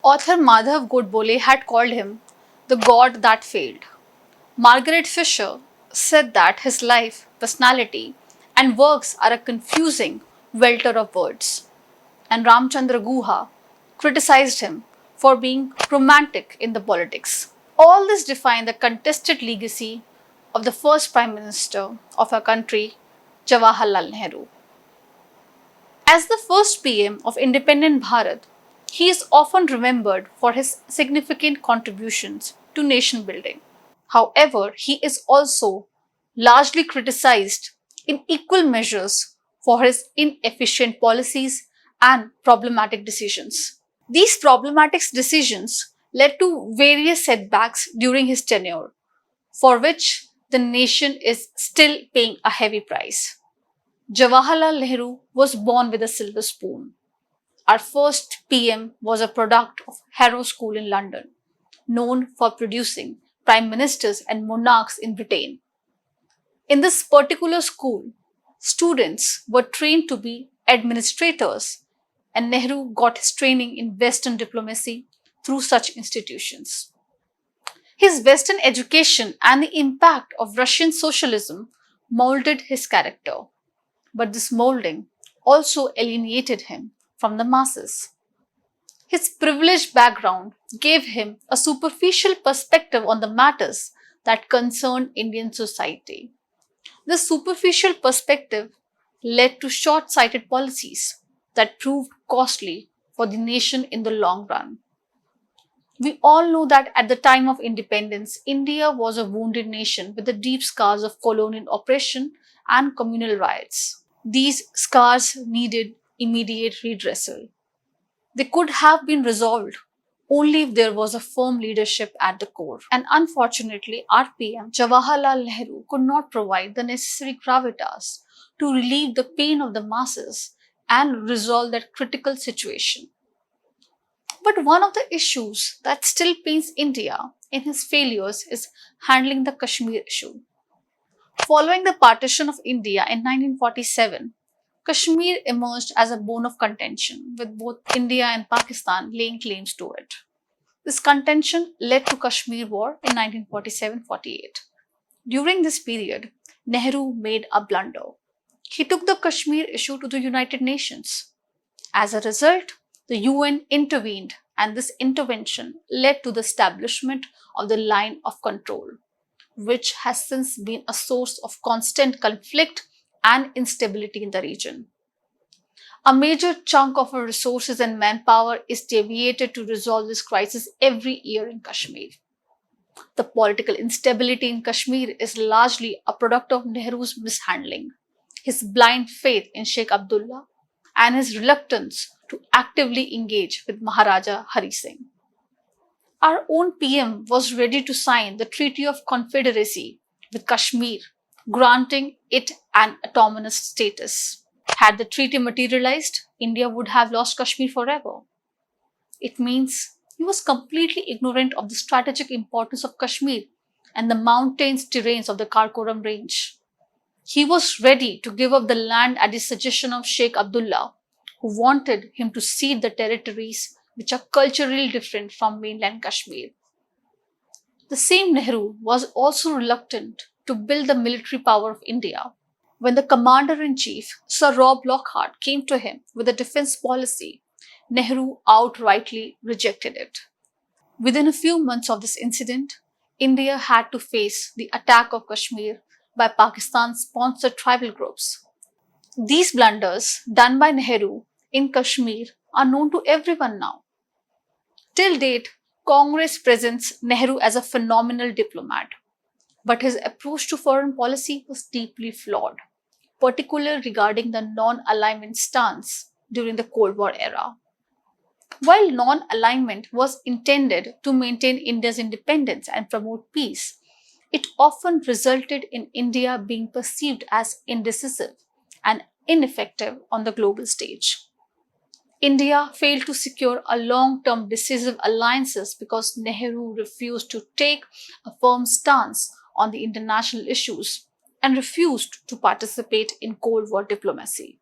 Author Madhav Godbole had called him the god that failed. Margaret Fisher said that his life, personality, and works are a confusing welter of words. And Ramchandra Guha criticized him for being romantic in the politics. All this defined the contested legacy of the first Prime Minister of our country, Jawaharlal Nehru. As the first PM of independent Bharat, he is often remembered for his significant contributions to nation building. However, he is also largely criticized in equal measures for his inefficient policies and problematic decisions. These problematic decisions led to various setbacks during his tenure, for which the nation is still paying a heavy price. Jawaharlal Nehru was born with a silver spoon. Our first PM was a product of Harrow School in London, known for producing prime ministers and monarchs in Britain. In this particular school, students were trained to be administrators, and Nehru got his training in Western diplomacy through such institutions. His Western education and the impact of Russian socialism molded his character, but this molding also alienated him from the masses. His privileged background gave him a superficial perspective on the matters that concerned Indian society. This superficial perspective led to short sighted policies that proved costly for the nation in the long run. We all know that at the time of independence, India was a wounded nation with the deep scars of colonial oppression and communal riots. These scars needed immediate redressal. They could have been resolved only if there was a firm leadership at the core. And unfortunately, our PM Jawaharlal Nehru could not provide the necessary gravitas to relieve the pain of the masses and resolve that critical situation. But one of the issues that still pains India in his failures is handling the Kashmir issue. Following the partition of India in 1947, Kashmir emerged as a bone of contention, with both India and Pakistan laying claims to it. This contention led to Kashmir War in 1947-48. During this period, Nehru made a blunder. He took the Kashmir issue to the United Nations. As a result, the UN intervened, and this intervention led to the establishment of the line of control, which has since been a source of constant conflict and instability in the region. A major chunk of our resources and manpower is deviated to resolve this crisis every year in Kashmir. The political instability in Kashmir is largely a product of Nehru's mishandling, his blind faith in Sheikh Abdullah, and his reluctance to actively engage with Maharaja Hari Singh. Our own PM was ready to sign the Treaty of Confederacy with Kashmir, granting it an autonomous status. Had the treaty materialized, India would have lost Kashmir forever. It means he was completely ignorant of the strategic importance of Kashmir and the mountainous terrains of the Karakoram range. He was ready to give up the land at the suggestion of Sheikh Abdullah, who wanted him to cede the territories which are culturally different from mainland Kashmir. The same Nehru was also reluctant to build the military power of India. When the Commander in Chief, Sir Rob Lockhart, came to him with a defense policy, Nehru outrightly rejected it. Within a few months of this incident, India had to face the attack of Kashmir by Pakistan sponsored tribal groups. These blunders done by Nehru in Kashmir are known to everyone now. Till date, Congress presents Nehru as a phenomenal diplomat, but his approach to foreign policy was deeply flawed, particularly regarding the non alignment stance during the Cold War era. While non alignment was intended to maintain India's independence and promote peace, it often resulted in India being perceived as indecisive and ineffective on the global stage. India failed to secure a long term decisive alliances because Nehru refused to take a firm stance on the international issues and refused to participate in Cold War diplomacy.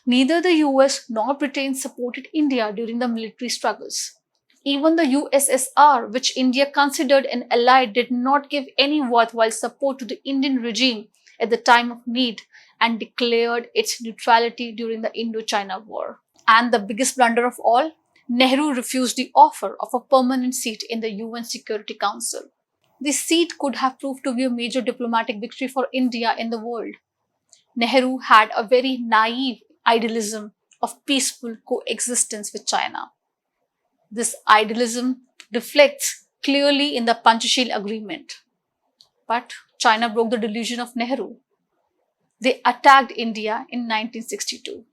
Neither the US nor Britain supported India during the military struggles. Even the USSR, which India considered an ally, did not give any worthwhile support to the Indian regime at the time of need and declared its neutrality during the Indochina War. And the biggest blunder of all, Nehru refused the offer of a permanent seat in the UN Security Council. This seat could have proved to be a major diplomatic victory for India in the world. Nehru had a very naive idealism of peaceful coexistence with China. This idealism reflects clearly in the Panchashil Agreement. But China broke the delusion of Nehru. They attacked India in 1962.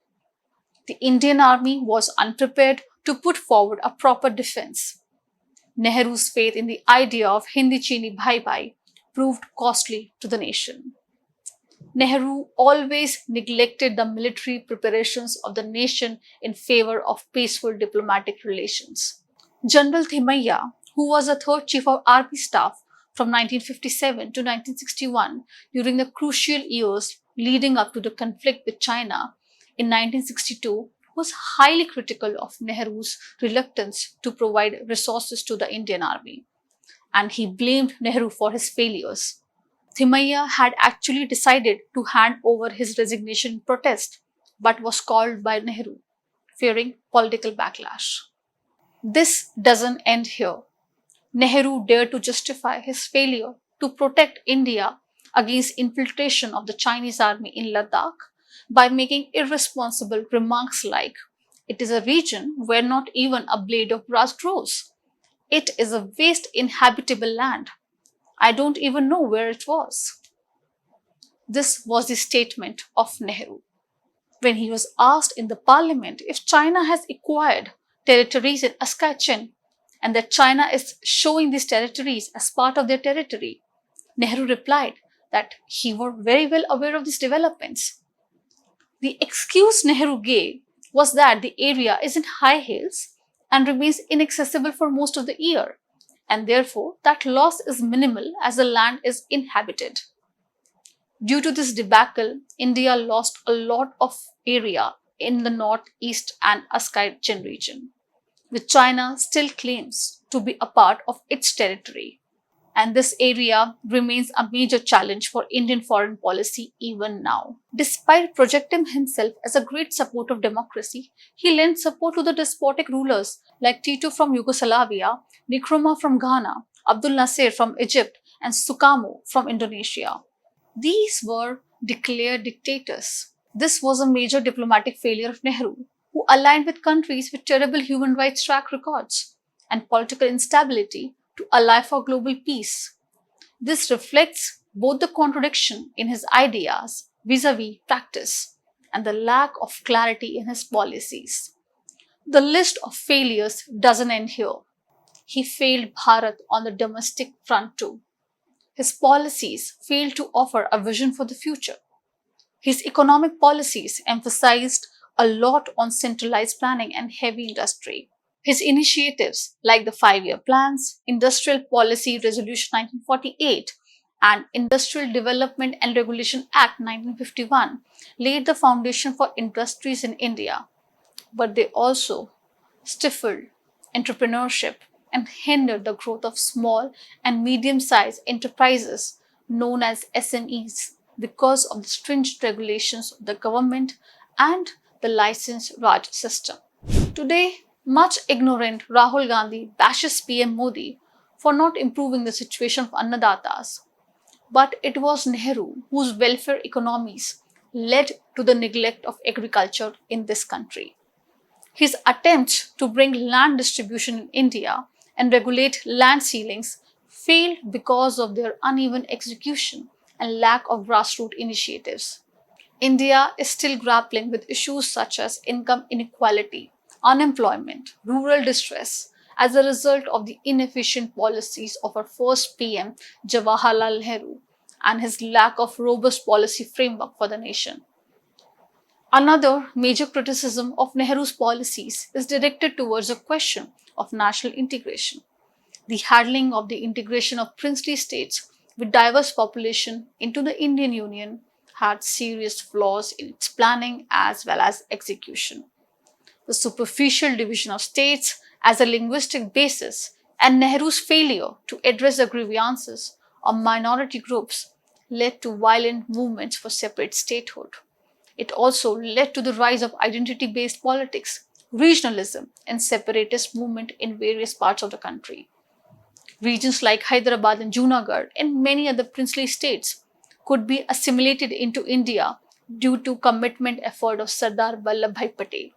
The Indian army was unprepared to put forward a proper defense. Nehru's faith in the idea of Hindi Chini Bhai Bhai proved costly to the nation. Nehru always neglected the military preparations of the nation in favor of peaceful diplomatic relations. General Thimayya, who was the third chief of army staff from 1957 to 1961 during the crucial years leading up to the conflict with China in 1962, was highly critical of Nehru's reluctance to provide resources to the Indian army, and he blamed Nehru for his failures. Thimayya had actually decided to hand over his resignation in protest, but was called by Nehru, fearing political backlash. This doesn't end here. Nehru dared to justify his failure to protect India against infiltration of the Chinese army in Ladakh by making irresponsible remarks like, "It is a region where not even a blade of grass grows. It is a vast inhabitable land. I don't even know where it was." This was the statement of Nehru when he was asked in the parliament if China has acquired territories in Aksai Chin and that China is showing these territories as part of their territory. Nehru replied that he was very well aware of these developments. The excuse Nehru gave was that the area is in high hills and remains inaccessible for most of the year, and therefore that loss is minimal as the land is inhabited. Due to this debacle, India lost a lot of area in the northeast and Aksai Chin region, which China still claims to be a part of its territory. And this area remains a major challenge for Indian foreign policy even now. Despite projecting himself as a great supporter of democracy, he lent support to the despotic rulers like Tito from Yugoslavia, Nkrumah from Ghana, Abdul Nasser from Egypt, and Sukarno from Indonesia. These were declared dictators. This was a major diplomatic failure of Nehru, who aligned with countries with terrible human rights track records and political instability to ally for global peace. This reflects both the contradiction in his ideas vis-a-vis practice and the lack of clarity in his policies. The list of failures doesn't end here. He failed Bharat on the domestic front too. His policies failed to offer a vision for the future. His economic policies emphasized a lot on centralized planning and heavy industry. His initiatives, like the 5-year plans, Industrial Policy Resolution 1948, and Industrial Development and Regulation Act 1951, laid the foundation for industries in India, but they also stifled entrepreneurship and hindered the growth of small and medium sized enterprises known as SMEs because of the stringent regulations of the government and the license Raj system. Today, much ignorant Rahul Gandhi bashes PM Modi for not improving the situation of Annadatas. But it was Nehru whose welfare economies led to the neglect of agriculture in this country. His attempts to bring land distribution in India and regulate land ceilings failed because of their uneven execution and lack of grassroots initiatives. India is still grappling with issues such as income inequality, unemployment, rural distress as a result of the inefficient policies of our first PM Jawaharlal Nehru and his lack of robust policy framework for the nation. Another major criticism of Nehru's policies is directed towards the question of national integration. The handling of the integration of princely states with diverse population into the Indian Union had serious flaws in its planning as well as execution. The superficial division of states as a linguistic basis, and Nehru's failure to address the grievances of minority groups led to violent movements for separate statehood. It also led to the rise of identity based politics, regionalism, and separatist movement in various parts of the country. Regions like Hyderabad and Junagadh and many other princely states could be assimilated into India due to commitment effort of Sardar Vallabhbhai Patel.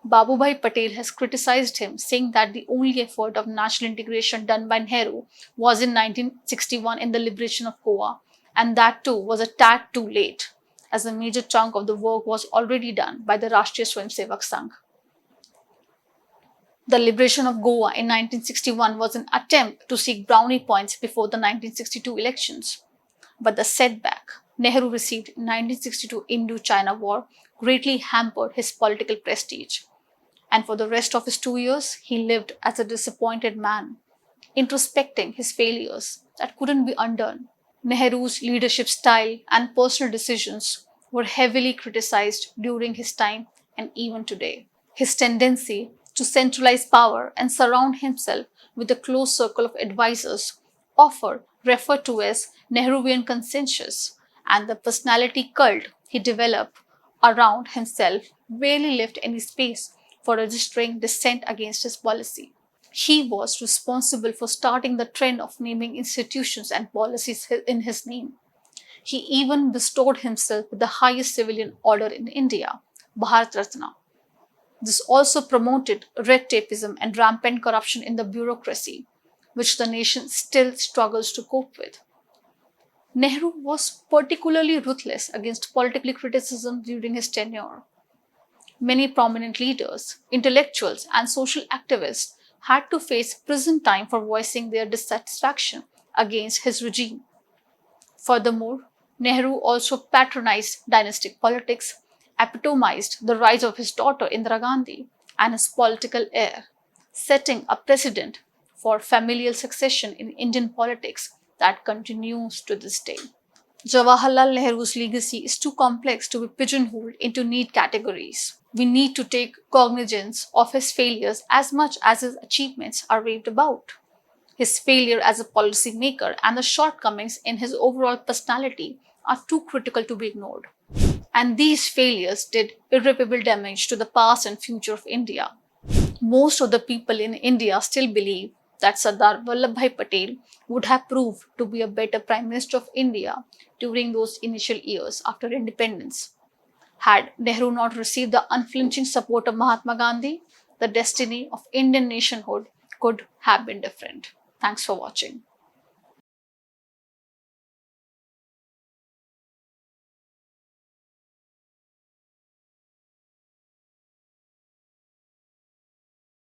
Babubhai Patel has criticized him, saying that the only effort of national integration done by Nehru was in 1961 in the liberation of Goa, and that too was a tad too late, as a major chunk of the work was already done by the Rashtriya Swayamsevak Sangh. The liberation of Goa in 1961 was an attempt to seek brownie points before the 1962 elections. But the setback Nehru received in 1962 Indo-China War greatly hampered his political prestige. And for the rest of his 2 years, he lived as a disappointed man, introspecting his failures that couldn't be undone. Nehru's leadership style and personal decisions were heavily criticized during his time and even today. His tendency to centralize power and surround himself with a close circle of advisors, often referred to as Nehruvian consensus, and the personality cult he developed around himself barely left any space for registering dissent against his policy. He was responsible for starting the trend of naming institutions and policies in his name. He even bestowed himself with the highest civilian order in India, Bharat Ratna. This also promoted red tapeism and rampant corruption in the bureaucracy, which the nation still struggles to cope with. Nehru was particularly ruthless against political criticism during his tenure. Many prominent leaders, intellectuals, and social activists had to face prison time for voicing their dissatisfaction against his regime. Furthermore, Nehru also patronized dynastic politics, epitomized the rise of his daughter Indira Gandhi and his political heir, setting a precedent for familial succession in Indian politics that continues to this day. Jawaharlal Nehru's legacy is too complex to be pigeonholed into neat categories. We need to take cognizance of his failures as much as his achievements are raved about. His failure as a policymaker and the shortcomings in his overall personality are too critical to be ignored. And these failures did irreparable damage to the past and future of India. Most of the people in India still believe that Sardar Vallabhbhai Patel would have proved to be a better Prime Minister of India during those initial years after independence. Had Nehru not received the unflinching support of Mahatma Gandhi, the destiny of Indian nationhood could have been different. Thanks for watching.